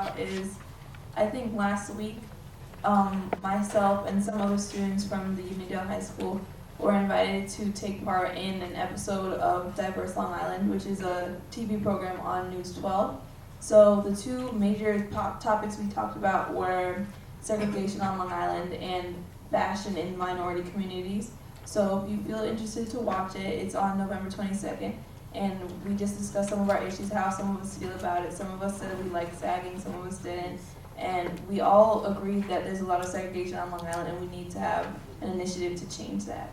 about is, I think last week, myself and some other students from the Uniondale High School were invited to take part in an episode of Diverse Long Island, which is a TV program on News 12. So the two major topics we talked about were segregation on Long Island and fashion in minority communities. So if you feel interested to watch it, it's on November 22nd. And we just discussed some of our issues, how some of us feel about it. Some of us said we liked sagging, some of us didn't. And we all agreed that there's a lot of segregation on Long Island and we need to have an initiative to change that.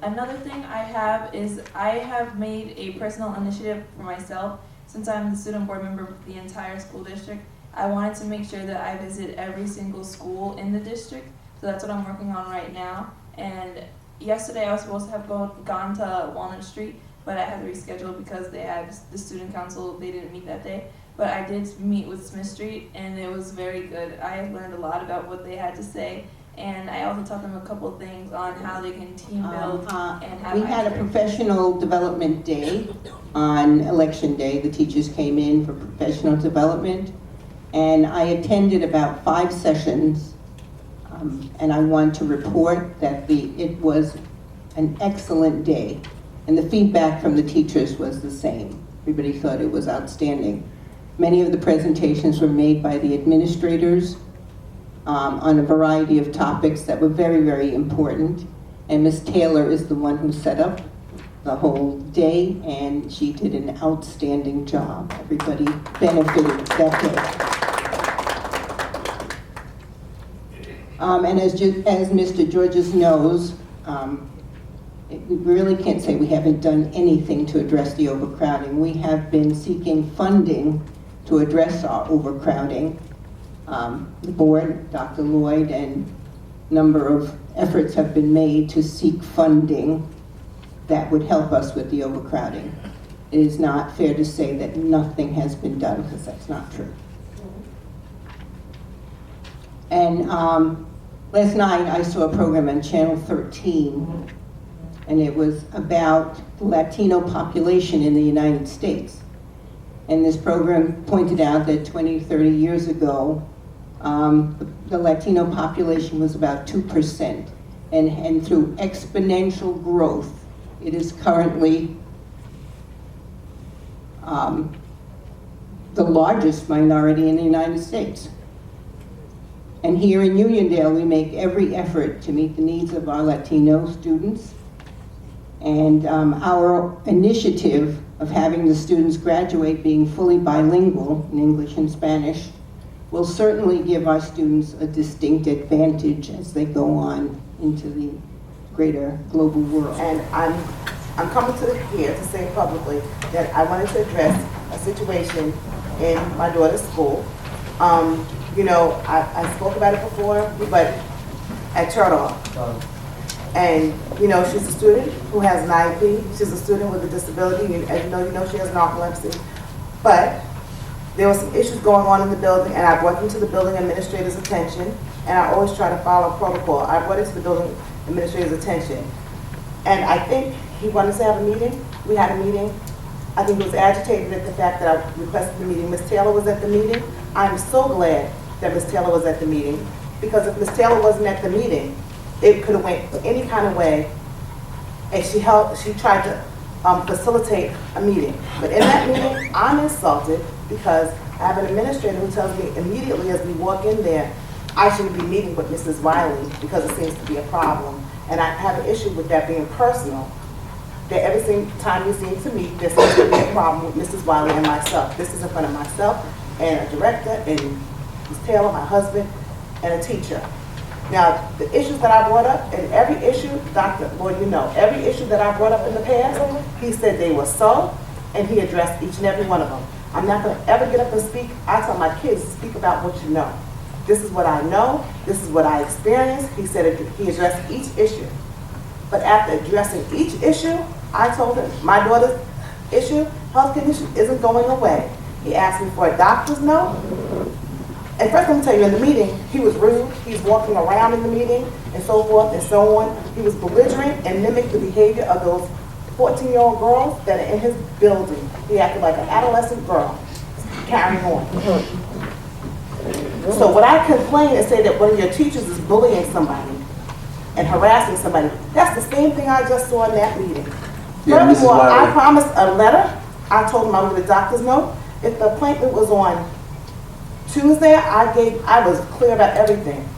Another thing I have is I have made a personal initiative for myself. Since I'm the student board member of the entire school district, I wanted to make sure that I visit every single school in the district. So that's what I'm working on right now. And yesterday I was supposed to have gone to Walnut Street, but I had to reschedule because they had the student council, they didn't meet that day. But I did meet with Smith Street and it was very good. I learned a lot about what they had to say. And I also taught them a couple of things on how they can team build and have. We had a professional development day on election day. The teachers came in for professional development, and I attended about 5 sessions. And I want to report that it was an excellent day, and the feedback from the teachers was the same. Everybody thought it was outstanding. Many of the presentations were made by the administrators. On a variety of topics that were very, very important. And Ms. Taylor is the one who set up the whole day, and she did an outstanding job. Everybody benefited that day. And as Mr. Georges knows, we really can't say we haven't done anything to address the overcrowding. We have been seeking funding to address our overcrowding. The board, Dr. Lloyd, and a number of efforts have been made to seek funding that would help us with the overcrowding. It is not fair to say that nothing has been done, because that's not true. And last night I saw a program on Channel 13, and it was about the Latino population in the United States. And this program pointed out that 20, 30 years ago, the Latino population was about 2%, and through exponential growth, it is currently the largest minority in the United States. And here in Uniondale, we make every effort to meet the needs of our Latino students. And our initiative of having the students graduate being fully bilingual in English and Spanish will certainly give our students a distinct advantage as they go on into the greater global world. And I'm coming here to say publicly that I wanted to address a situation in my daughter's school. You know, I spoke about it before, but at Turtle. And you know, she's a student who has an IEP. She's a student with a disability, and you know she has narcolepsy. But there were some issues going on in the building, and I brought them to the building administrator's attention, and I always try to follow protocol. I brought it to the building administrator's attention. And I think he wanted to have a meeting. We had a meeting. I think he was agitated at the fact that I requested the meeting. Ms. Taylor was at the meeting. I'm so glad that Ms. Taylor was at the meeting, because if Ms. Taylor wasn't at the meeting, it could have went any kind of way, and she tried to facilitate a meeting. But in that meeting, I'm insulted because I have an administrator who tells me immediately as we walk in there, I shouldn't be meeting with Mrs. Wiley because it seems to be a problem. And I have an issue with that being personal, that every single time we seem to meet, there seems to be a problem with Mrs. Wiley and myself. This is in front of myself and a director and Ms. Taylor, my husband, and a teacher. Now, the issues that I brought up, and every issue, Dr. Lloyd, you know, every issue that I brought up in the past, he said they were so, and he addressed each and every one of them. I'm not going to ever get up and speak. I tell my kids, speak about what you know. This is what I know. This is what I experienced. He said he addressed each issue. But after addressing each issue, I told him my daughter's issue, health condition, isn't going away. He asked me for a doctor's note. And first, let me tell you, in the meeting, he was rude. He's walking around in the meeting and so forth and so on. He was belligerent and mimicked the behavior of those 14-year-old girls that are in his building. He acted like an adolescent girl, carrying on. So when I complain and say that one of your teachers is bullying somebody and harassing somebody, that's the same thing I just saw in that meeting. Yeah, Mrs. Furthermore, I Wiley. promised a letter. I told him I would get a doctor's note. If the appointment was on Tuesday, I was clear about everything.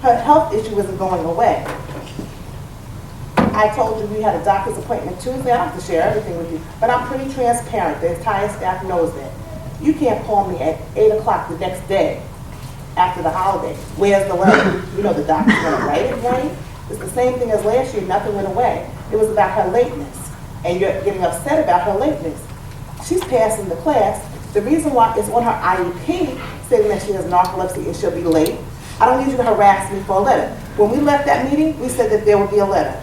Her health issue isn't going away. I told you we had a doctor's appointment Tuesday. I don't have to share everything with you, but I'm pretty transparent. The entire staff knows that. You can't call me at 8 o'clock the next day after the holiday. Where's the letter? You know the doctor's gonna write it, right? It's the same thing as last year, nothing went away. It was about her lateness, and you're getting upset about her lateness. She's passing the class. The reason why it's on her IEP saying that she has narcolepsy and she'll be late, I don't need you to harass me for a letter. When we left that meeting, we said that there would be a letter.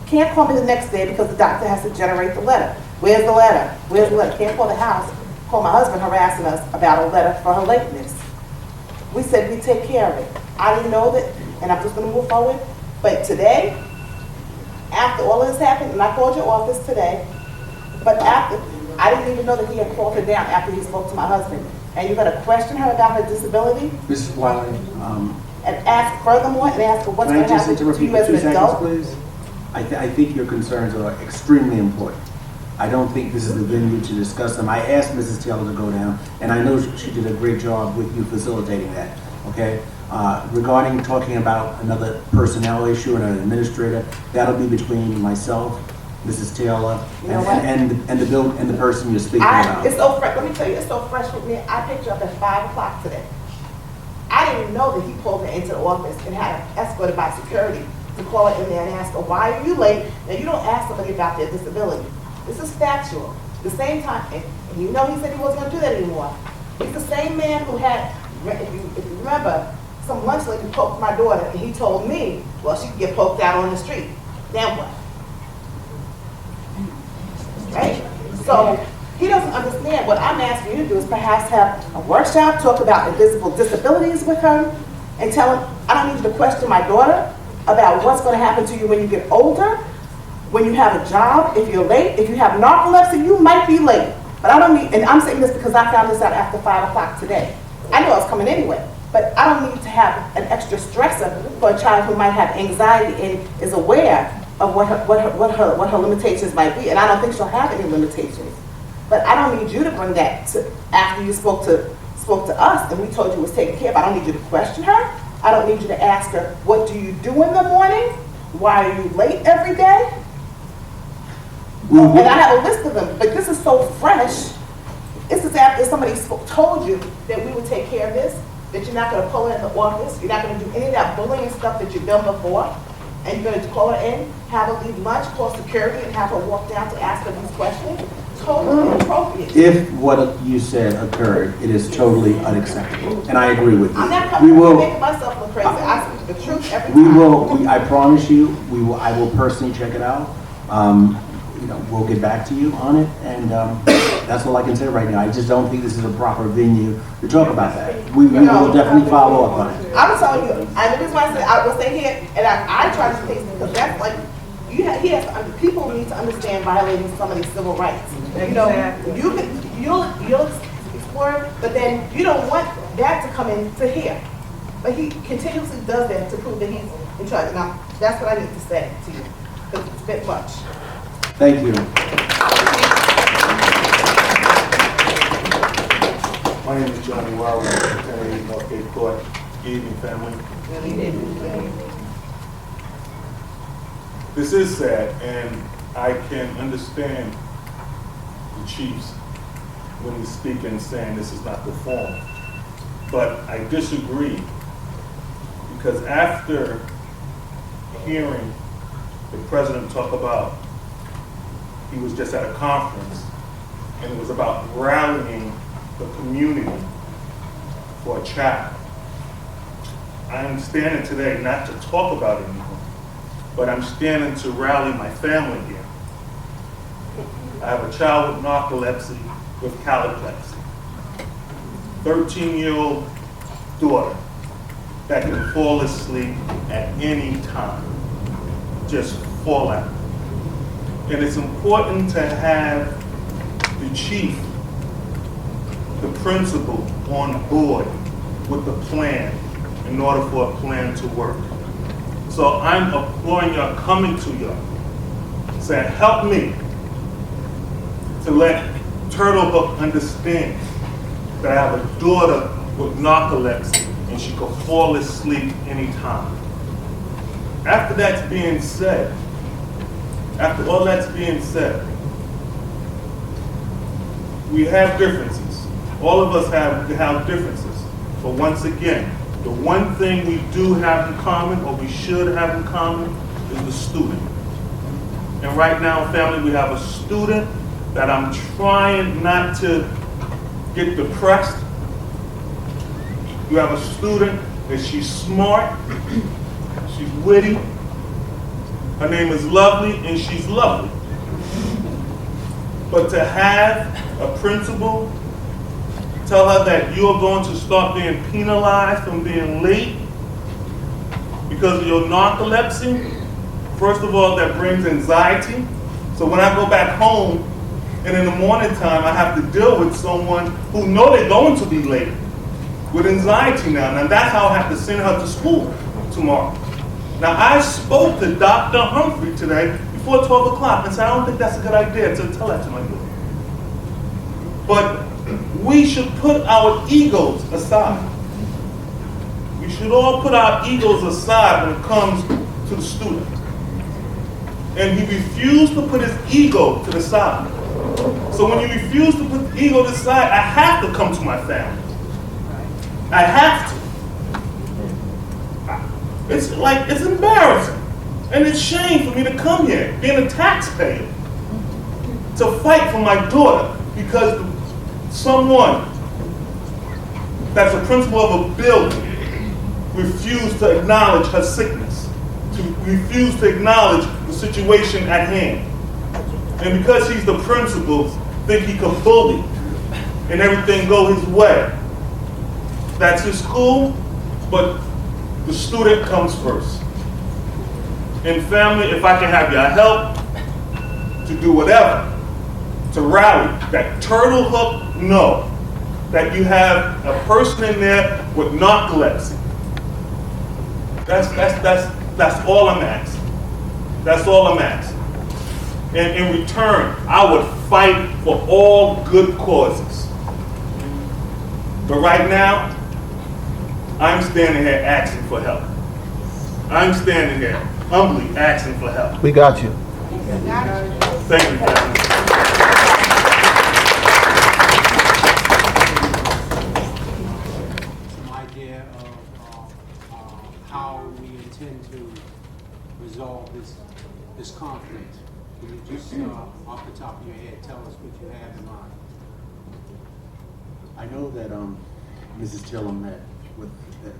Can't call me the next day because the doctor has to generate the letter. Where's the letter? Where's the letter? Can't call the house, call my husband harassing us about a letter for her lateness. We said we'd take care of it. I didn't know that, and I'm just gonna move forward. But today, after all of this happened, and I called your office today, but after, I didn't even know that he had called her down after he spoke to my husband. And you're gonna question her about her disability Mrs. Wiley, and ask furthermore and ask for what's can I gonna just happen interrupt to you you for as 2 an seconds, adult. please? I think your concerns are extremely important. I don't think this is the venue to discuss them. I asked Mrs. Taylor to go down, and I know she did a great job with you facilitating that, okay? Regarding talking about another personnel issue and an administrator, that'll be between myself, Mrs. Taylor, You know what? and the person you're speaking about. It's so fresh, let me tell you, it's so fresh with me. I picked you up at 5 o'clock today. I didn't even know that he pulled her into the office and had her escorted by security to call her in there and ask her, why are you late? Now, you don't ask somebody about their disability. This is factual. The same time, and you know he said he wasn't gonna do that anymore. He's the same man who had, if you remember, some lunch lady poked my daughter and he told me, well, she could get poked out on the street. Then what? Right? So he doesn't understand. What I'm asking you to do is perhaps have a workshop, talk about invisible disabilities with her, and tell him, I don't need you to question my daughter about what's going to happen to you when you get older, when you have a job, if you're late, if you have narcolepsy, you might be late. But I don't need, and I'm saying this because I found this out after 5 o'clock today. I knew I was coming anyway, but I don't need to have an extra stressor for a child who might have anxiety and is aware of what her limitations might be, and I don't think she'll have any limitations. But I don't need you to bring that to after you spoke to us and we told you it was taken care of. I don't need you to question her. I don't need you to ask her, what do you do in the morning? Why are you late every day? And I have a list of them, but this is so fresh. This is after somebody told you that we would take care of this, that you're not going to pull her in the office, you're not going to do any of that bullying stuff that you've done before, and you're going to call her in, have her leave lunch, call security, and have her walk down to ask her these questions. Totally inappropriate. If what you said occurred, it is totally unacceptable, and I agree with you. I'm not We coming to will, make myself look crazy. I speak the truth every we time. will, I promise you, I will personally check it out. We'll get back to you on it, and that's all I can say right now. I just don't think this is a proper venue to talk about that. We will definitely follow up on it. I'm telling you, and the reason why I said I will stay here, and I try to stay because that's like, people need to understand violating some of these civil rights. You'll explore it, but then you don't want that to come into here. But he continuously does that to prove that he's in charge. Now, that's what I need to say to you, because it's a bit much. Thank you. My name is Johnny Wiley, attorney in Northgate Court. Good evening, family. This is sad, and I can understand the chiefs when he's speaking, saying this is not the form. But I disagree, because after hearing the president talk about, he was just at a conference, and it was about rallying the community for a child. I am standing today not to talk about anything, but I'm standing to rally my family here. I have a child with narcolepsy, with cataplexy. 13-year-old daughter that can fall asleep at any time, just fall out. And it's important to have the chief the principal on board with the plan in order for a plan to work. So I'm imploring y'all, coming to y'all, saying, help me to let Turtle Hook understand that I have a daughter with narcolepsy and she could fall asleep anytime. After that's being said, after all that's being said, we have differences. All of us have differences. But once again, the one thing we do have in common, or we should have in common, is the student. And right now, family, we have a student that I'm trying not to get depressed. You have a student that she's smart, she's witty, her name is Lovely, and she's lovely. But to have a principal tell her that you're going to start being penalized from being late because of your narcolepsy, first of all, that brings anxiety. So when I go back home, and in the morning time, I have to deal with someone who know they're going to be late with anxiety now. Now that's how I have to send her to school tomorrow. Now I spoke to Dr. Humphrey today before 12 o'clock and said, I don't think that's a good idea to tell that to my daughter. But we should put our egos aside. We should all put our egos aside when it comes to the student. And he refused to put his ego to the side. So when you refuse to put the ego to the side, I have to come to my family. I have to. It's embarrassing. And it's shame for me to come here, being a taxpayer, to fight for my daughter because someone that's a principal of a building refused to acknowledge her sickness, to refuse to acknowledge the situation at hand. And because he's the principal, think he can bully and everything go his way. That's his school, but the student comes first. And family, if I can have your help to do whatever, to rally, that Turtle Hook know that you have a person in there with narcolepsy. That's all I'm asking. That's all I'm asking. And in return, I would fight for all good causes. But right now, I'm standing here asking for help. I'm standing here humbly asking for help. We got you. Thank you, family. Some idea of how we intend to resolve this conflict. Can you just, off the top of your head, tell us what you have in mind? I know that Mrs. Tiller met with,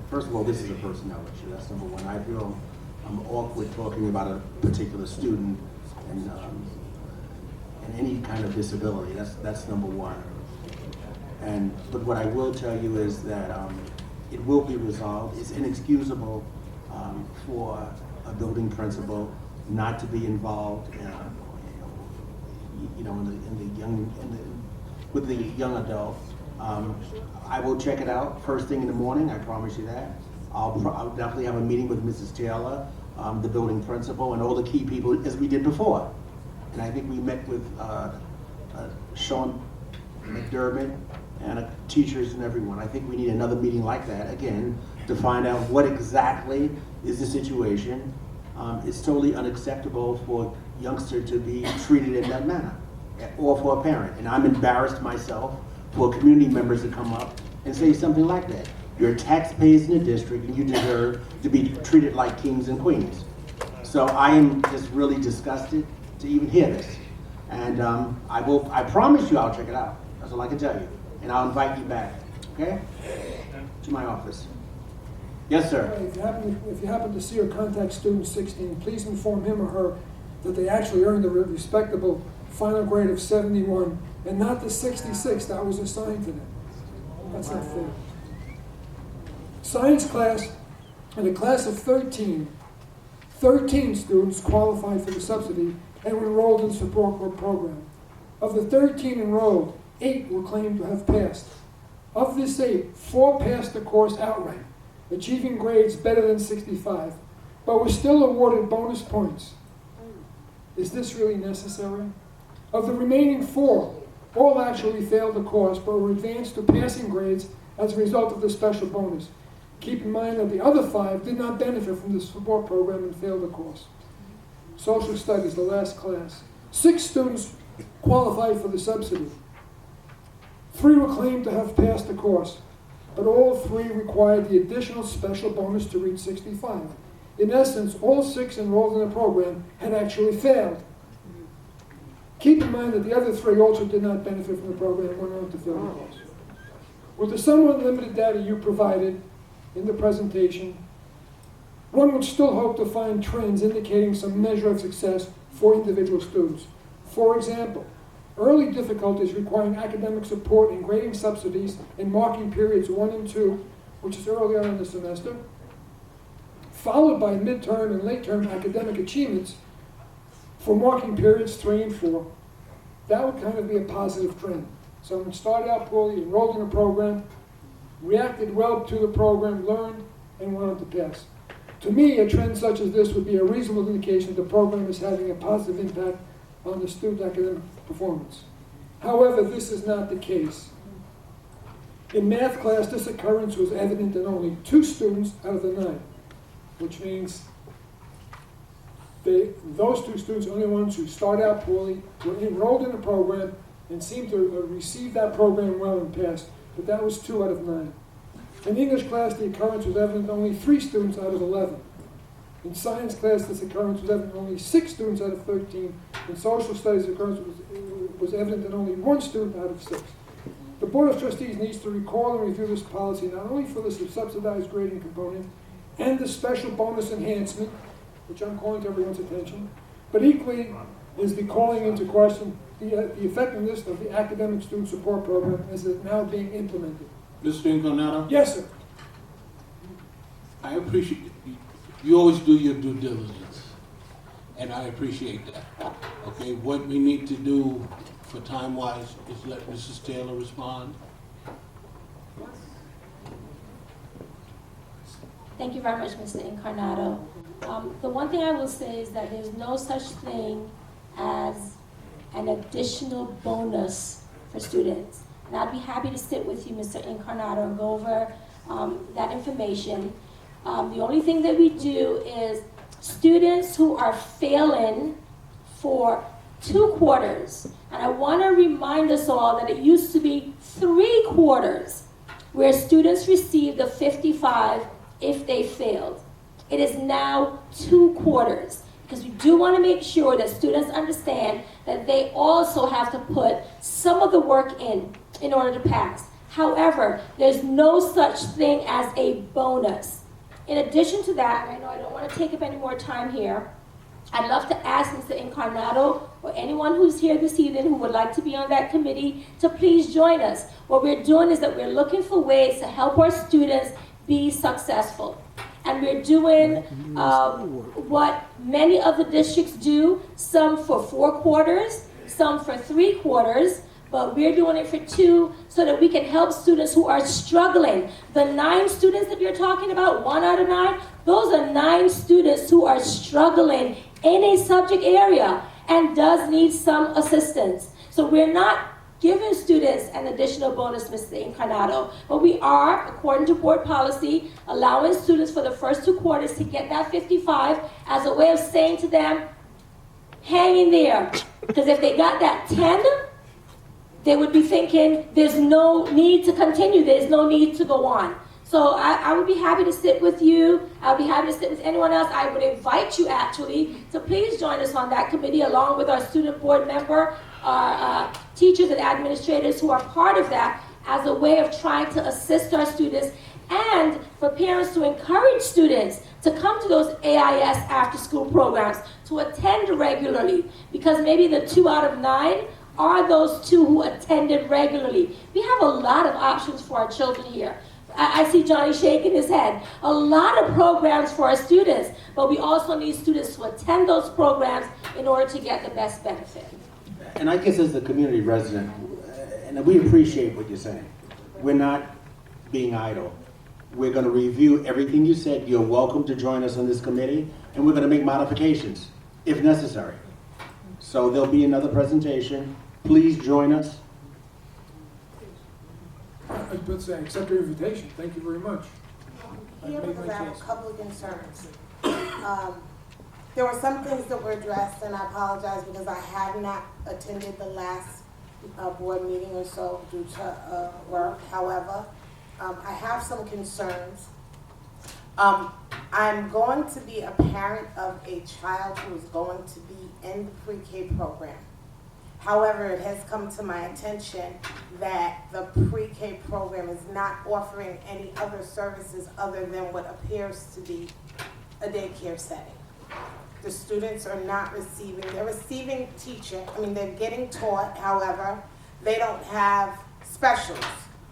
first of all, this is a personnel issue, that's number one. I feel I'm awkward talking about a particular student and any kind of disability, that's number one. But what I will tell you is that it will be resolved. It's inexcusable for a building principal not to be involved, with the young adult. I will check it out first thing in the morning. I promise you that. I'll definitely have a meeting with Mrs. Taylor, the building principal, and all the key people as we did before. And I think we met with Sean McDermott and teachers and everyone. I think we need another meeting like that again to find out what exactly is the situation. It's totally unacceptable for a youngster to be treated in that manner, or for a parent. And I'm embarrassed myself for community members to come up and say something like that. You're taxpayers in the district and you deserve to be treated like kings and queens. So I am just really disgusted to even hear this. And I promise you I'll check it out. That's all I can tell you. And I'll invite you back, okay? To my office. Yes, sir. If you happen to see or contact student 16, please inform him or her that they actually earned the respectable final grade of 71 and not the 66 that was assigned to them. That's not fair. Science class, in a class of 13 students qualified for the subsidy and were enrolled in the support work program. Of the 13 enrolled, 8 were claimed to have passed. Of this 8, 4 passed the course outright, achieving grades better than 65, but were still awarded bonus points. Is this really necessary? Of the remaining 4, all actually failed the course, but were advanced to passing grades as a result of the special bonus. Keep in mind that the other 5 did not benefit from the support program and failed the course. Social studies, the last class. 6 students qualified for the subsidy. 3 were claimed to have passed the course, but all 3 required the additional special bonus to reach 65. In essence, all 6 enrolled in the program had actually failed. Keep in mind that the other 3 also did not benefit from the program and went on to fail the course. With the somewhat limited data you provided in the presentation, one would still hope to find trends indicating some measure of success for individual students. For example, early difficulties requiring academic support and grading subsidies in marking periods 1 and 2, which is earlier in the semester, followed by midterm and late-term academic achievements for marking periods 3 and 4. That would kind of be a positive trend. Someone started out poorly, enrolled in a program, reacted well to the program, learned, and went on to pass. To me, a trend such as this would be a reasonable indication that the program is having a positive impact on the student academic performance. However, this is not the case. In math class, this occurrence was evident in only 2 students out of the 9, which means those 2 students are the only ones who start out poorly, were enrolled in the program, and seemed to receive that program well and passed, but that was 2 out of 9. In English class, the occurrence was evident in only 3 students out of 11. In science class, this occurrence was evident in only 6 students out of 13. In social studies, the occurrence was evident in only 1 student out of 6. The Board of Trustees needs to recall and review this policy not only for the subsidized grading component and the special bonus enhancement, which I'm calling to everyone's attention, but equally is the calling into question the effectiveness of the academic student support program as it now being implemented. Mr. Incarnato? Yes, sir. I appreciate, you always do your due diligence, and I appreciate that. Okay, what we need to do for time-wise is let Mrs. Taylor respond. Thank you very much, Mr. Incarnato. The one thing I will say is that there's no such thing as an additional bonus for students. And I'd be happy to sit with you, Mr. Incarnato, and go over that information. The only thing that we do is students who are failing for 2 quarters, and I want to remind us all that it used to be 3 quarters where students received a 55 if they failed. It is now 2 quarters, because we do want to make sure that students understand that they also have to put some of the work in order to pass. However, there's no such thing as a bonus. In addition to that, I know I don't want to take up any more time here, I'd love to ask Mr. Incarnato or anyone who's here this evening who would like to be on that committee to please join us. What we're doing is that we're looking for ways to help our students be successful. And we're doing what many other districts do, some for 4 quarters, some for 3 quarters, but we're doing it for 2 so that we can help students who are struggling. The 9 students that you're talking about, 1 out of 9, those are 9 students who are struggling in a subject area and does need some assistance. So we're not giving students an additional bonus, Mr. Incarnato, but we are, according to board policy, allowing students for the first 2 quarters to get that 55 as a way of saying to them, hang in there. Because if they got that 10, they would be thinking, there's no need to continue, there's no need to go on. So I would be happy to sit with you. I would be happy to sit with anyone else. I would invite you actually to please join us on that committee along with our student board member, our teachers and administrators who are part of that as a way of trying to assist our students and for parents to encourage students to come to those AIS after school programs, to attend regularly, because maybe the 2 out of 9 are those 2 who attended regularly. We have a lot of options for our children here. I see Johnny shaking his head. A lot of programs for our students, but we also need students to attend those programs in order to get the best benefit. And I guess as a community resident, and we appreciate what you're saying, we're not being idle. We're gonna review everything you said. You're welcome to join us on this committee, and we're gonna make modifications if necessary. So there'll be another presentation. Please join us. I'd put say, accept your invitation. Thank you very much. I've Here made because my I have a choice. couple of concerns. There were some things that were addressed, and I apologize because I have not attended the last board meeting or so due to work. However, I have some concerns. I'm going to be a parent of a child who is going to be in the pre-K program. However, it has come to my attention that the pre-K program is not offering any other services other than what appears to be a daycare setting. The students are not receiving, they're receiving they're getting taught, however, they don't have specials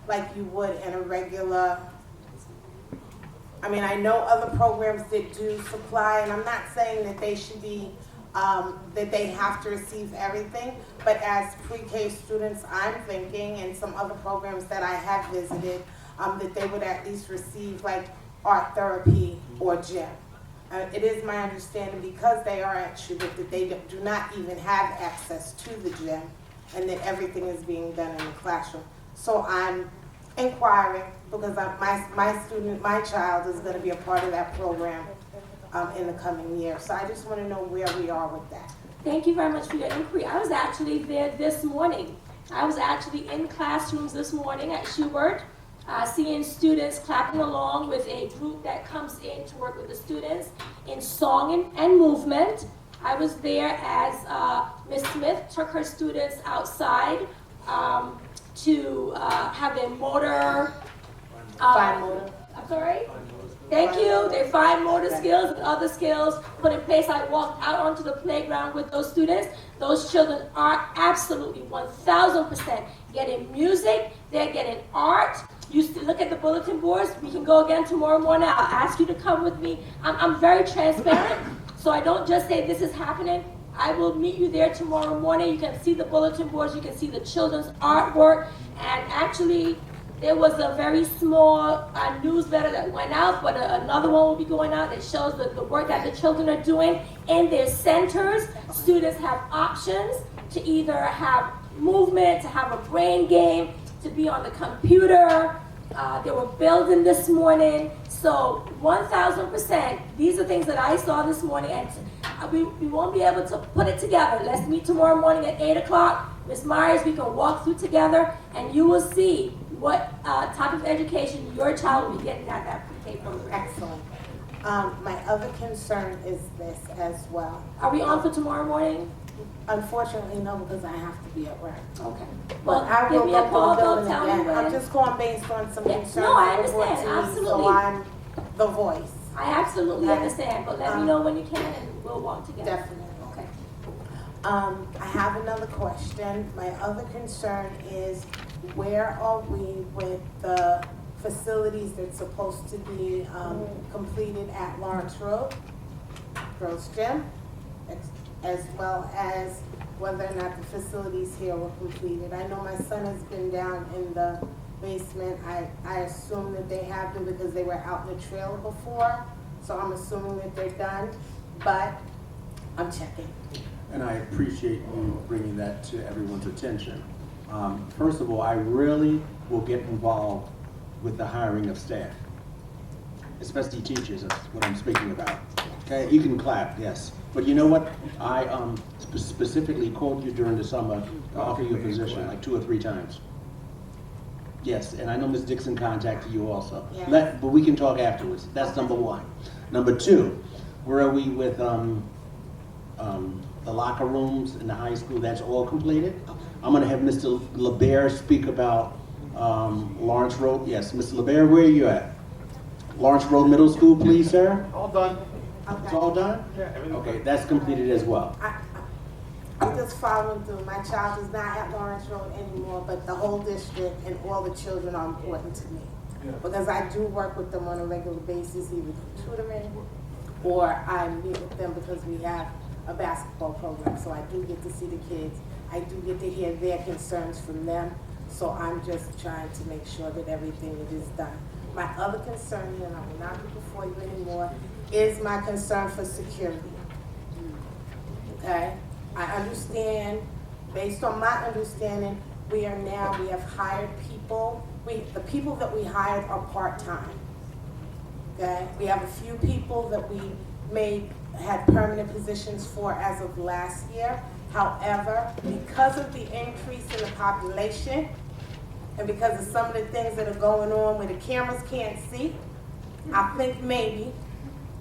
like you would in a regular, I know other programs that do supply, and I'm not saying that they should be, that they have to receive everything, but as pre-K students, I'm thinking, and some other programs that I have visited, that they would at least receive like art therapy or gym. It is my understanding because they are at Sharpe that they do not even have access to the gym and that everything is being done in the classroom. So I'm inquiring because my child is going to be a part of that program in the coming year. So I just want to know where we are with that. Thank you very much for your inquiry. I was actually there this morning. I was actually in classrooms this morning at Schubert, seeing students clapping along with a group that comes in to work with the students in song and movement. I was there as Ms. Smith took her students outside to have their motor. Fine motor. I'm sorry? Thank you. Their fine motor skills and other skills put in place. I walked out onto the playground with those students. Those children are absolutely 1,000% getting music. They're getting art. You look at the bulletin boards. We can go again tomorrow morning. I'll ask you to come with me. I'm very transparent, so I don't just say this is happening. I will meet you there tomorrow morning. You can see the bulletin boards. You can see the children's artwork. And actually, there was a very small newsletter that went out, but another one will be going out that shows the work that the children are doing in their centers. Students have options to either have movement, to have a brain game, to be on the computer. They were building this morning. So 1,000%, these are things that I saw this morning, and we won't be able to put it together. Let's meet tomorrow morning at 8 o'clock. Ms. Myers, we can walk through together, and you will see what type of education your child will be getting at that pre-K program. Excellent. My other concern is this as well. Are we on for tomorrow morning? Unfortunately, no, because I have to be at work. Okay. But Well, I give will me a go call, to the don't building tell me again. I'm when. just going based on some Yeah, concerns. no, I that were brought understand, to me, absolutely. So I'm the voice, I absolutely Okay. understand, but let me know when you can and we'll walk together. definitely. Okay. I have another question. My other concern is where are we with the facilities that's supposed to be completed at Lawrence Road, girls' gym, as well as whether or not the facilities here were completed. I know my son has been down in the basement. I assume that they have been because they were out in the trailer before, so I'm assuming that they're done, but I'm checking. And I appreciate you bringing that to everyone's attention. First of all, I really will get involved with the hiring of staff, especially teachers, that's what I'm speaking about. Okay, you can clap, yes. But you know what? I specifically called you during the summer to offer you a position, like 2 or 3 times. Yes, and I know Ms. Dixon contacted you also. Yes. But we can talk afterwards. That's number 1. Number 2, where are we with the locker rooms in the high school? That's all completed. I'm gonna have Mr. LeBaire speak about Lawrence Road. Yes, Mr. LeBaire, where are you at? Lawrence Road Middle School, please, sir. All done. It's all done? Yeah, everything. Okay, that's completed as well. I'm just following through. My child is not at Lawrence Road anymore, but the whole district and all the children are important to me. Yeah. Because I do work with them on a regular basis, either through tutoring, or I meet with them because we have a basketball program. So I do get to see the kids. I do get to hear their concerns from them. So I'm just trying to make sure that everything is done. My other concern, and I will not be before you anymore, is my concern for security. Okay? I understand, based on my understanding, we have hired people. The people that we hired are part-time. Okay? We have a few people that we had permanent positions for as of last year. However, because of the increase in the population and because of some of the things that are going on where the cameras can't see, I think maybe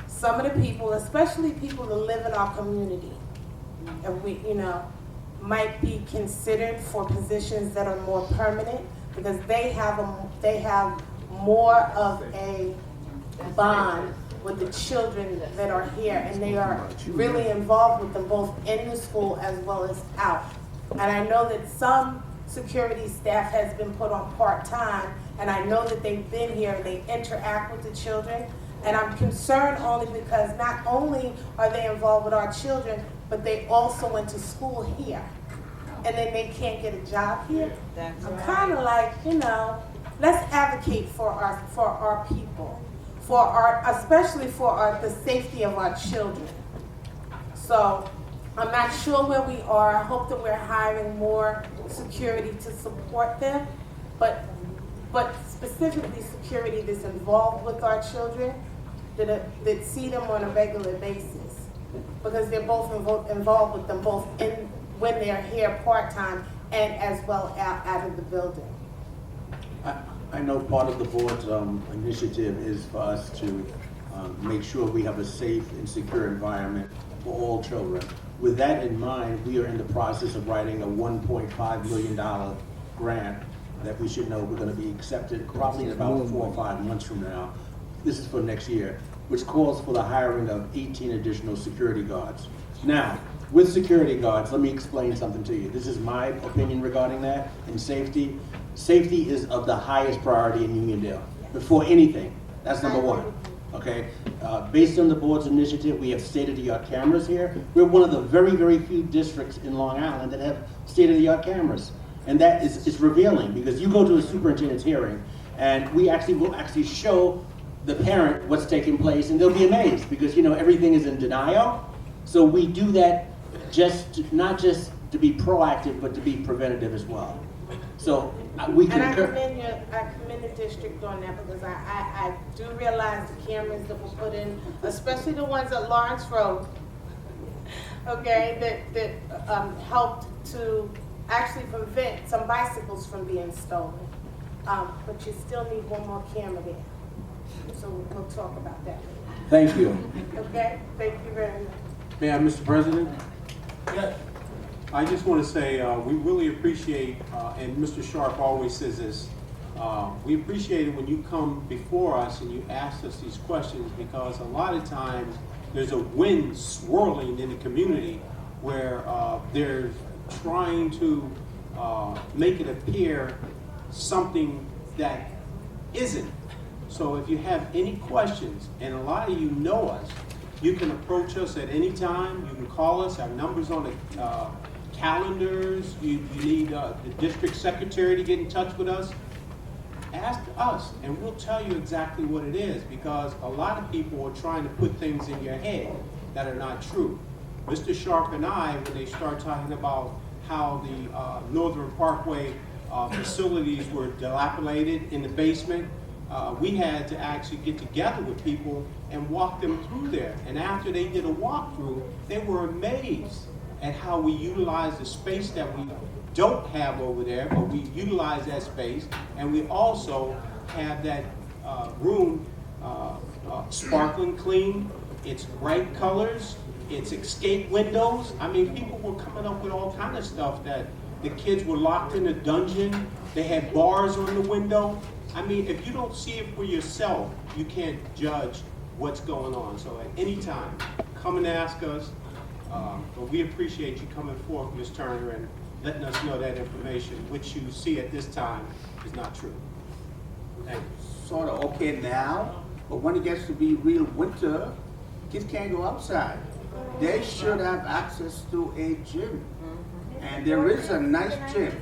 some of the people, especially people that live in our community, and we, might be considered for positions that are more permanent because they have more of a bond with the children that are here, and they are really involved with them both in the school as well as out. And I know that some security staff has been put on part-time, and I know that they've been here and they interact with the children. And I'm concerned only because not only are they involved with our children, but they also went to school here. And then they can't get a job here. I'm kind of like, let's advocate for our people, especially for the safety of our children. So I'm not sure where we are. I hope that we're hiring more security to support them, but specifically security that's involved with our children, that see them on a regular basis, because they're both involved with them both when they're here part-time and as well out of the building. I know part of the board's initiative is for us to make sure we have a safe and secure environment for all children. With that in mind, we are in the process of writing a $1.5 million grant that we should know we're going to be accepted probably in about 4 or 5 months from now. This is for next year, which calls for the hiring of 18 additional security guards. Now, with security guards, let me explain something to you. This is my opinion regarding that and safety. Safety is of the highest priority in Uniondale, before anything. That's number one, okay? Based on the board's initiative, we have state-of-the-art cameras here. We're one of the very, very few districts in Long Island that have state-of-the-art cameras. And that is revealing, because you go to a superintendent's hearing, and we will actually show the parent what's taking place, and they'll be amazed, because everything is in denial. So we do that not just to be proactive, but to be preventative as well. So we can. And I commend the district on that, because I do realize the cameras that were put in, especially the ones at Lawrence Road, okay, that helped to actually prevent some bicycles from being stolen. But you still need one more camera there. So we'll talk about that. Thank you. Okay, thank you very much. May I, Mr. President? Yes. I just want to say we really appreciate, and Mr. Sharpe always says this, we appreciate it when you come before us and you ask us these questions, because a lot of times there's a wind swirling in the community where they're trying to make it appear something that isn't. So if you have any questions, and a lot of you know us, you can approach us at any time. You can call us. Our number's on the calendars. You need the district secretary to get in touch with us. Ask us, and we'll tell you exactly what it is, because a lot of people are trying to put things in your head that are not true. Mr. Sharpe and I, when they start talking about how the Northern Parkway facilities were dilapidated in the basement, we had to actually get together with people and walk them through there. And after they did a walkthrough, they were amazed at how we utilize the space that we don't have over there, but we utilize that space. And we also have that room sparkling clean. It's bright colors. It's escape windows. I mean, people were coming up with all kind of stuff that the kids were locked in a dungeon. They had bars on the window. I mean, if you don't see it for yourself, you can't judge what's going on. So at any time, come and ask us. But we appreciate you coming forth, Ms. Turner, and letting us know that information, which you see at this time is not true. Thank you. Sort of okay now, but when it gets to be real winter, kids can't go outside. They should have access to a gym. And there is a nice gym.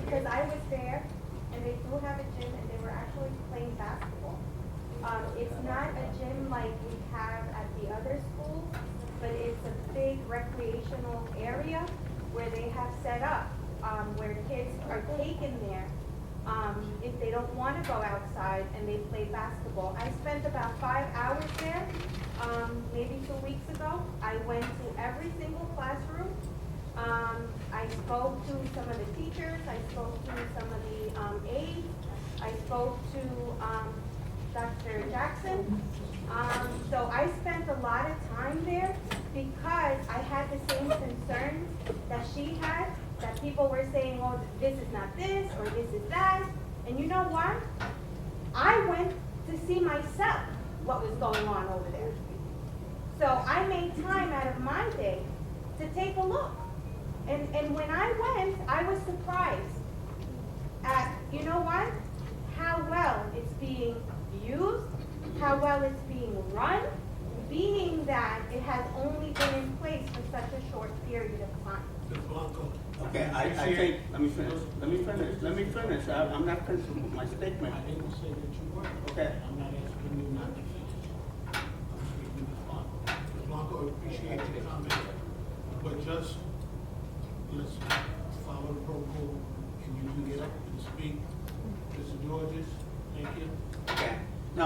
because I was there, and they do have a gym, and they were actually playing basketball. It's not a gym like we have at the other schools, but it's a big recreational area where they have set up, where kids are taken there if they don't want to go outside and they play basketball. I spent about 5 hours there, maybe 2 weeks ago. I went to every single classroom. I spoke to some of the teachers. I spoke to some of the aides. I spoke to Dr. Jackson. So I spent a lot of time there because I had the same concerns that she had, that people were saying, oh, this is not this, or this is that. And you know what? I went to see myself what was going on over there. So I made time out of my day to take a look. And when I went, I was surprised at, you know what? How well it's being used, how well it's being run, being that it has only been in place for such a short period of time. Okay, I think, let me finish. I'm not finished with my statement. I didn't say that you were. Okay. I'm not asking you not to finish. I'm asking you to respond. Ms. Blanco, I appreciate your comment, but just, let's follow the protocol, and you can get up and speak. Mr. Georges, thank you. Okay. No,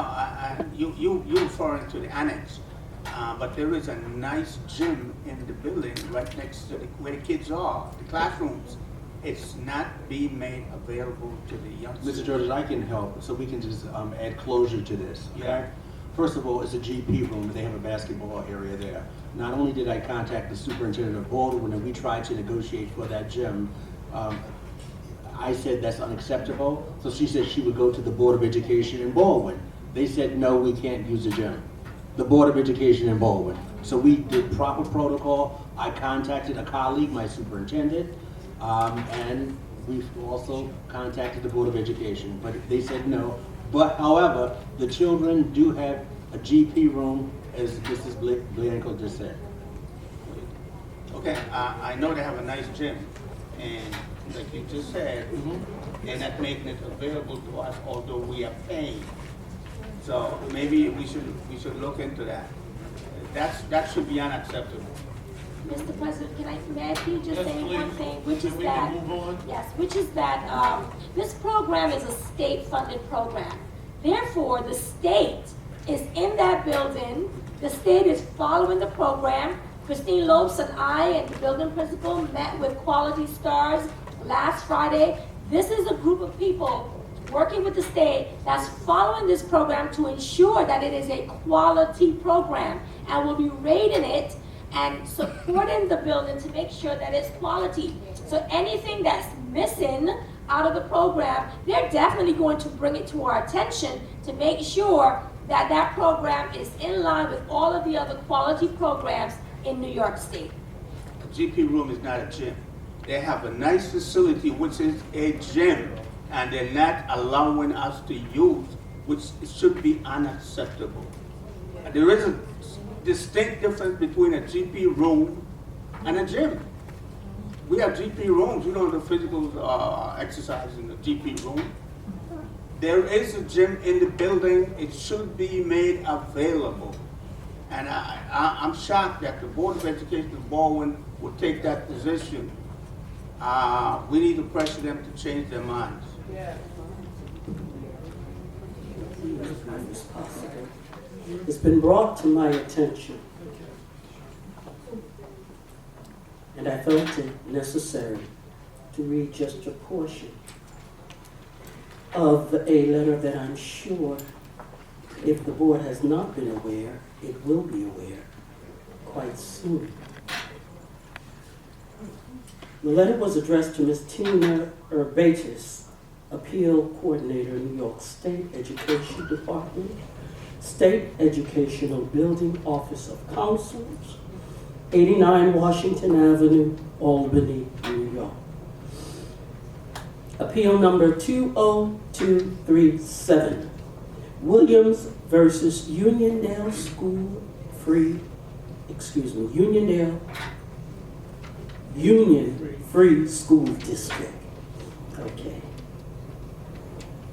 you referring to the annex, but there is a nice gym in the building right next to where the kids are, the classrooms. It's not being made available to the youngsters. Mr. Georges, I can help, so we can just add closure to this. Okay? Yeah. First of all, it's a GP room, and they have a basketball area there. Not only did I contact the superintendent of Baldwin, and we tried to negotiate for that gym, I said that's unacceptable, so she said she would go to the Board of Education in Baldwin. They said, no, we can't use the gym. The Board of Education in Baldwin. So we did proper protocol. I contacted a colleague, my superintendent, and we've also contacted the Board of Education, but they said no. But however, the children do have a GP room, as Mrs. Blanco just said. Okay, I know they have a nice gym, and like you just said, they're not making it available to us, although we are paying. So maybe we should look into that. That should be unacceptable. Mr. President, may I please just Yes, say one please. thing, which is Then we that, can move on. yes, which is that this program is a state-funded program. Therefore, the state is in that building. The state is following the program. Christine Lopes and I and the building principal met with Quality Stars last Friday. This is a group of people working with the state that's following this program to ensure that it is a quality program, and will be rating it and supporting the building to make sure that it's quality. So anything that's missing out of the program, they're definitely going to bring it to our attention to make sure that that program is in line with all of the other quality programs in New York State. A GP room is not a gym. They have a nice facility, which is a gym, and they're not allowing us to use, which should be unacceptable. There is a distinct difference between a GP room and a gym. We have GP rooms, the physical exercise in the GP room. There is a gym in the building. It should be made available. And I'm shocked that the Board of Education of Baldwin would take that position. We need to pressure them to change their minds. It's been brought to my attention, and I felt it necessary to read just a portion of a letter that I'm sure, if the board has not been aware, it will be aware quite soon. The letter was addressed to Ms. Tina Urbatus, Appeal Coordinator, New York State Education Department, State Educational Building Office of Councils, 89 Washington Avenue, Albany, New York. Appeal number 20237, Williams versus Uniondale Union Free School District. I Okay.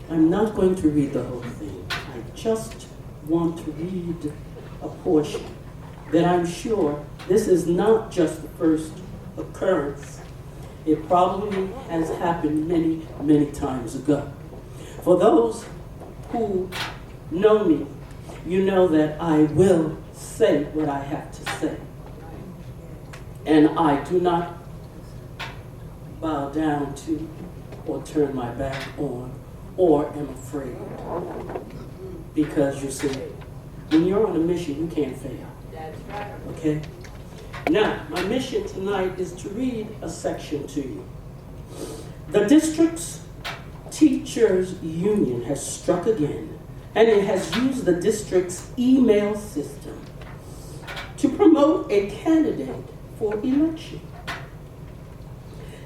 I'm not going to read the whole thing. I just want to read a portion that I'm sure this is not just the first occurrence. It probably has happened many, many times ago. For those who know me, you know that I will say what I have to say. And I do not bow down to or turn my back on or am afraid. Because you see, when you're on a mission, you can't fail. That's right. Okay? Now, my mission tonight is to read a section to you. The district's teachers union has struck again, and it has used the district's email system to promote a candidate for election.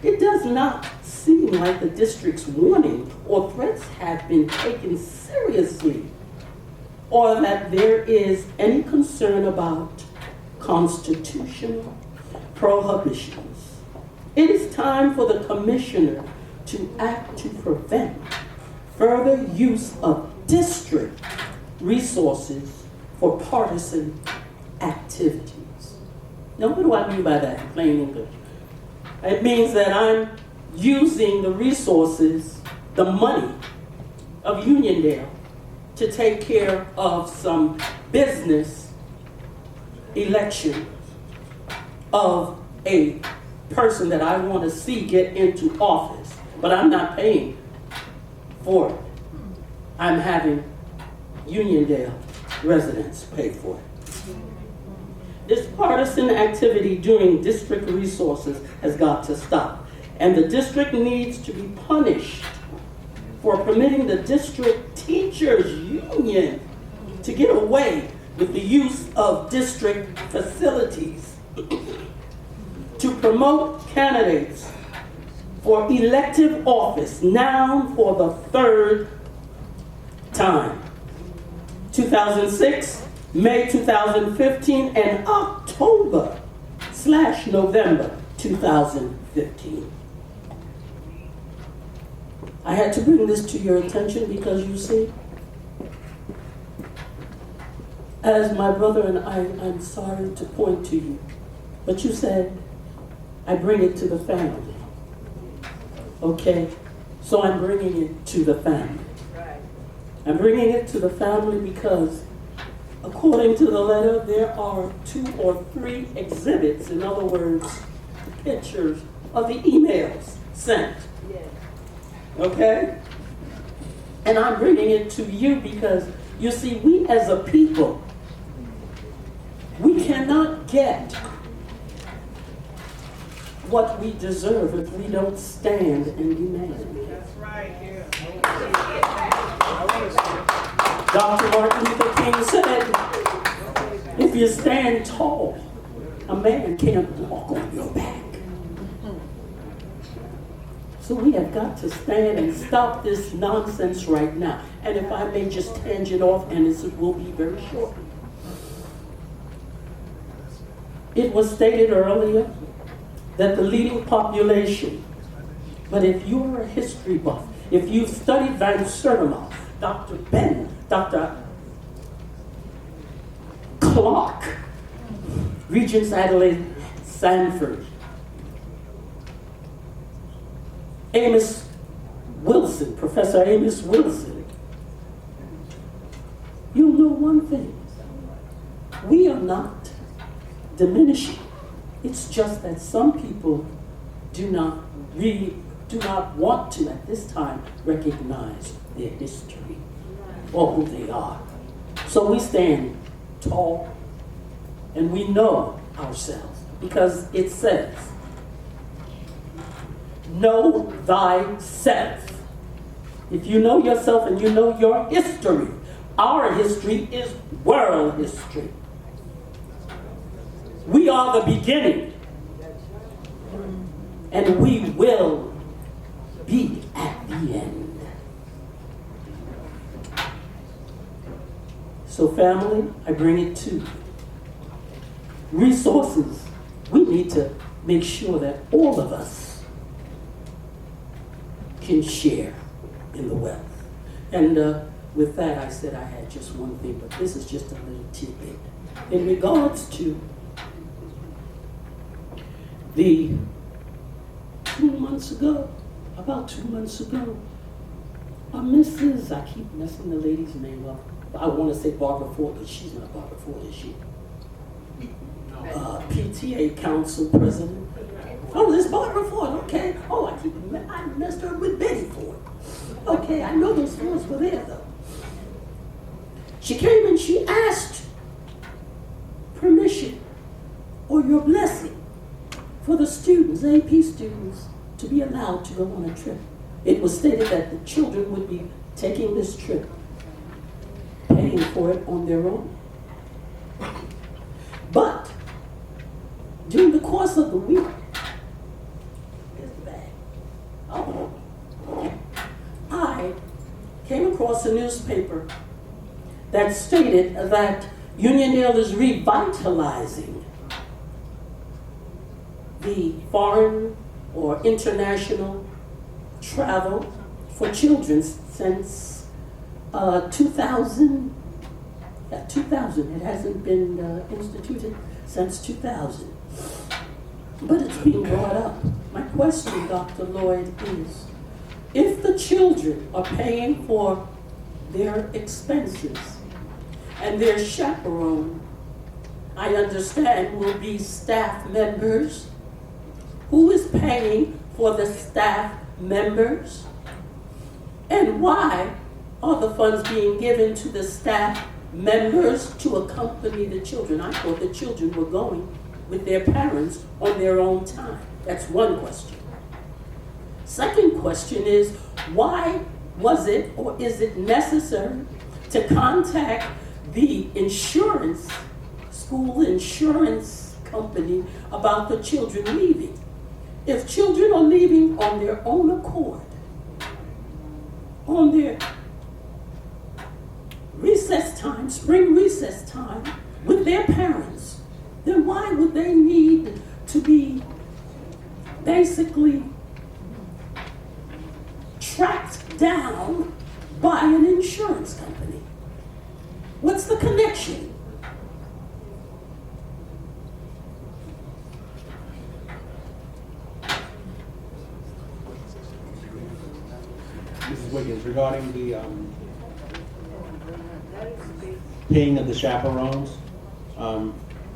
It does not seem like the district's warning or threats have been taken seriously, or that there is any concern about constitutional prohibitions. It is time for the commissioner to act to prevent further use of district resources for partisan activities. Now, what do I mean by that in plain English? It means that I'm using the resources, the money of Uniondale to take care of some business election of a person that I want to see get into office, but I'm not paying for it. I'm having Uniondale residents pay for it. This partisan activity during district resources has got to stop, and the district needs to be punished for permitting the district teachers union to get away with the use of district facilities to promote candidates for elective office now for the third time. 2006, May 2015, and October/November 2015. I had to bring this to your attention because you see, as my brother and I'm sorry to point to you, but you said, I bring it to the family. Okay, so I'm bringing it to the family. I'm bringing it to the family because according to the letter, there are 2 or 3 exhibits, in other words, pictures of the emails sent. Okay? And I'm bringing it to you because, you see, we as a people, we cannot get what we deserve if we don't stand and demand. That's right, yeah. Dr. Martin Luther King said, if you stand tall, a man can't walk on your back. So we have got to stand and stop this nonsense right now. And if I may just tangent off, and this will be very short. It was stated earlier that the leading population, but if you're a history buff, if you've studied Van Sertima, Dr. Ben, Dr. Clark, Regents Adelaide Sanford, Amos Wilson, Professor Amos Wilson, you'll know one thing. We are not diminishing. It's just that some people do not want to at this time recognize their history or who they are. So we stand tall and we know ourselves because it says, know thyself. If you know yourself and you know your history, our history is world history. We are the beginning, and we will be at the end. So family, I bring it to you. Resources, we need to make sure that all of us can share in the wealth. And with that, I said I had just one thing, but this is just a little tidbit. In regards to the 2 months ago, about 2 months ago, Mrs., I keep messing the lady's name up. I want to say Barbara Ford, but she's not Barbara Ford, is she? PTA Council President. Oh, it's Barbara Ford, okay. Oh, I messed her with Betty Ford. Okay, I know those Fords were there, though. She came and she asked permission or your blessing for the students, AP students, to be allowed to go on a trip. It was stated that the children would be taking this trip, paying for it on their own. But during the course of the week, here's the bag. Oh, I came across a newspaper that stated that Uniondale is revitalizing the foreign or international travel for children since 2000. Yeah, 2000. It hasn't been instituted since 2000. But it's being brought up. My question, Dr. Lloyd, is if the children are paying for their expenses and their chaperone, I understand, will be staff members. Who is paying for the staff members? And why are the funds being given to the staff members to accompany the children? I thought the children were going with their parents on their own time. That's one question. Second question is, why was it or is it necessary to contact the insurance, school insurance company about the children leaving? If children are leaving on their own accord, on their recess time, spring recess time, with their parents, then why would they need to be basically tracked down by an insurance company? What's the connection? Mrs. Wiggins, regarding the paying of the chaperones,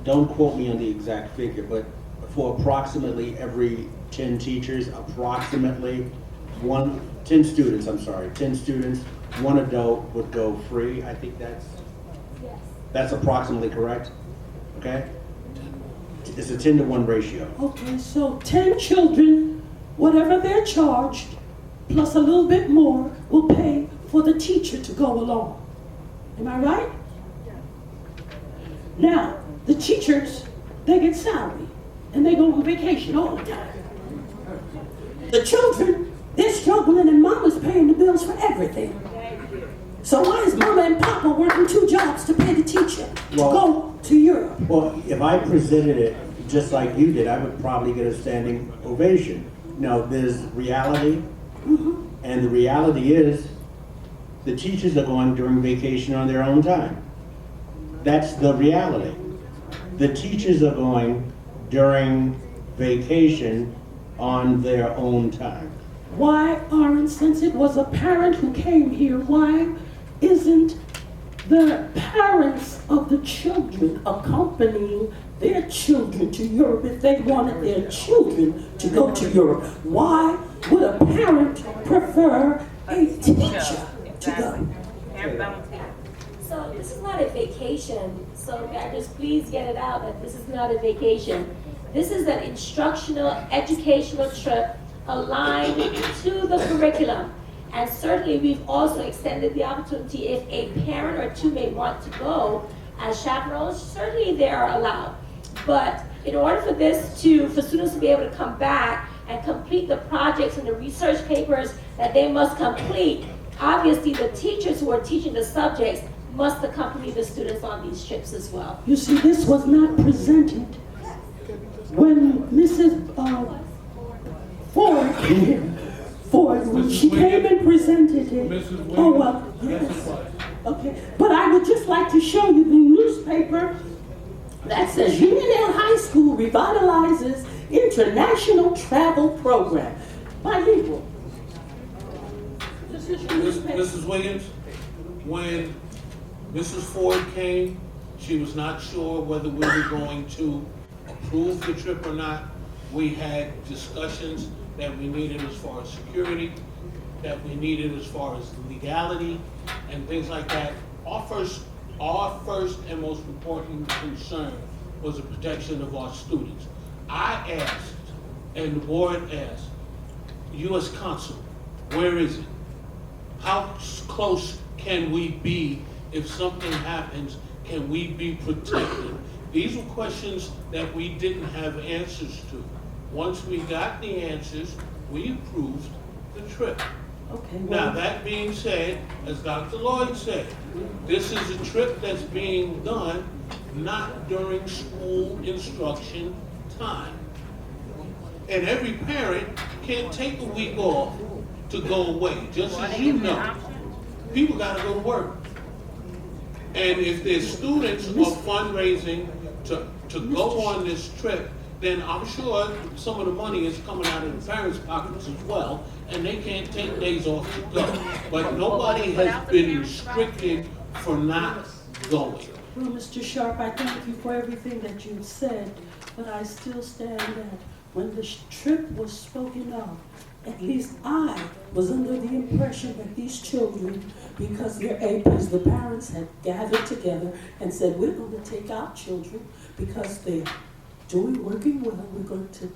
don't quote me on the exact figure, but for approximately every 10 teachers, approximately 10 students, 10 students, one adult would go free. I think that's approximately correct, okay? It's a 10-to-1 ratio. Okay, so 10 children, whatever they're charged, plus a little bit more, will pay for the teacher to go along. Am I right? Now, the teachers, they get salary, and they go on vacation all the time. The children, they're struggling, and mama's paying the bills for everything. So why is mama and papa working 2 jobs to pay the teacher to go to Europe? Well, if I presented it just like you did, I would probably get a standing ovation. Now, there's reality, and the reality is the teachers are going during vacation on their own time. That's the reality. The teachers are going during vacation on their own time. Why aren't, since it was a parent who came here, why isn't the parents of the children accompanying their children to Europe if they wanted their children to go to Europe? Why would a parent prefer a teacher to go? So this is not a vacation, so just please get it out that this is not a vacation. This is an instructional, educational trip aligned to the curriculum. And certainly we've also extended the opportunity if a parent or two may want to go as chaperones, certainly they are allowed. But in order for for students to be able to come back and complete the projects and the research papers that they must complete, obviously the teachers who are teaching the subjects must accompany the students on these trips as well. You see, this was not presented when Mrs. Ford Ford, when Mrs. she came Williams? and presented it. Mrs. Williams? Oh, well, Yes, yes. it was. Okay, but I would just like to show you the newspaper that says Uniondale High School revitalizes international travel program. Bilingual. This is your newspaper. Mrs. Williams, when Mrs. Ford came, she was not sure whether we were going to approve the trip or not. We had discussions that we needed as far as security, that we needed as far as legality, and things like that. Our first and most important concern was the protection of our students. I asked, and the board asked, U.S. Consul, where is it? How close can we be if something happens? Can we be protected? These were questions that we didn't have answers to. Once we got the answers, we approved the trip. Okay, Now, well, that being said, as Dr. Lloyd said, this is a trip that's being done not during school instruction time. And every parent can't take a week off to go away, just as you know. People gotta go to work. And if their students are fundraising to go on this trip, then I'm sure some of the money is coming out of the parents' pockets as well, and they can't take days off to go. But nobody has been restricted for not going. well, Mr. Sharpe, I thank you for everything that you've said, but I still stand that when the trip was spoken of, at least I was under the impression that these children, because their APs, the parents had gathered together and said, we're going to take our children because they're working well, we're going to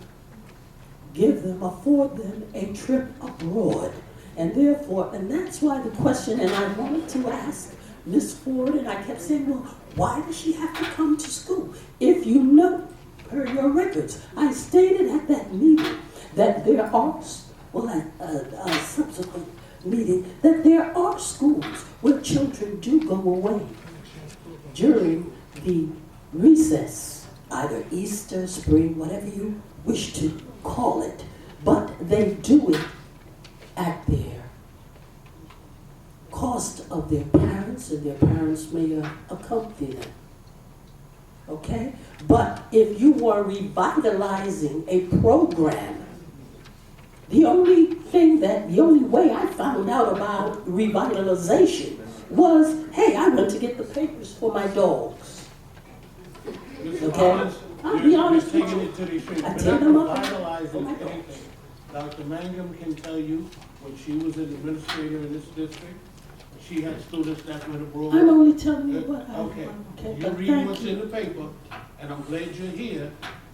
afford them a trip abroad. And therefore, and that's why the question, and I wanted to ask Miss Ford, and I kept saying, well, why does she have to come to school? If you know per your records, I stated at that meeting that there are, well, at a subsequent meeting, that there are schools where children do go away during the recess, either Easter, spring, whatever you wish to call it, but they do it at their cost of their parents, and their parents may accompany them. Okay? But if you were revitalizing a program, the only way I found out about revitalization was, hey, I went to get the papers for my dogs. Okay? I'll be honest with you. I take them up. Dr. Mangum can tell you, when she was an administrator in this district, she had students that went abroad. I'm only telling you what I Okay, okay, you but read thank what's you. in the paper, and I'm glad you're here